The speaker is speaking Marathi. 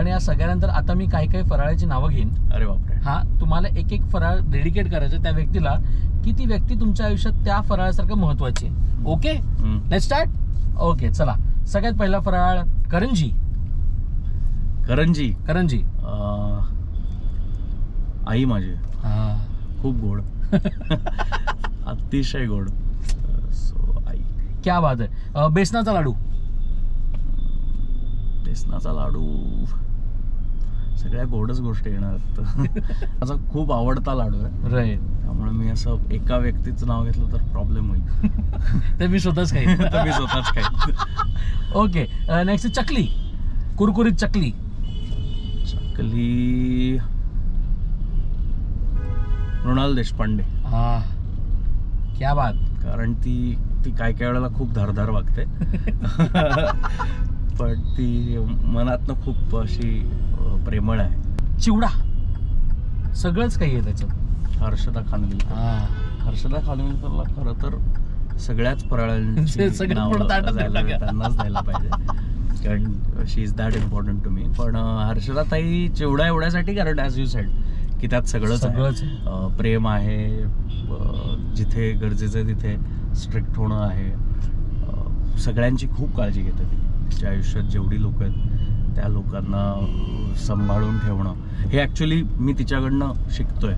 पण या सगळ्यानंतर आता मी काही काही फराळाची नावं घेईन. अरे बापरे. हा, तुम्हाला एक एक फराळ डेडिकेट करायचं त्या व्यक्तीला, की ती व्यक्ती तुमच्या आयुष्यात त्या फराळासारखं महत्वाची आहे. Okay, let's start. ओके, चला. सगळ्यात पहिला फराळ करंजी. करंजी. करंजी आई माझी हा, खूप गोड. अतिशय गोड. सो आई. क्या बात आहे. बेसनाचा लाडू. बेसनाचा लाडू. सगळ्या गोडच गोष्टी येणार. माझा खूप आवडता लाडू आहे, राईट. त्यामुळे मी असं एका व्यक्तीचं नाव घेतलं तर प्रॉब्लेम होईल. ते मी स्वतःच खाईन. तर मी स्वतःच काय. ओके, नेक्स्ट चकली. कुरकुरीत चकली. चकली मृणाल देशपांडे. हा, क्या बात. कारण ती काय काय वेळेला खूप धारधार वागते. पण ती मनातनं खूप अशी प्रेमळ आहे. चिवडा. सगळंच काही आहे त्याच्यात. हर्षदा खानविलकर. हर्षदा खानविलकरला खरं तर सगळ्याच फराळांची नावं त्यांनाच द्यायला पाहिजे, कारण she is that important to me. पण हर्षदा ताई चिवडा एवढ्यासाठी, कारण ॲज यू सेड की त्यात सगळंच आहे. प्रेम आहे, जिथे गरजेचं आहे तिथे स्ट्रिक्ट होणं आहे. सगळ्यांची खूप काळजी घेते ती. तिच्या आयुष्यात जेवढी लोक आहेत त्या लोकांना सांभाळून ठेवणं हे ॲक्च्युली मी तिच्याकडनं शिकतोय.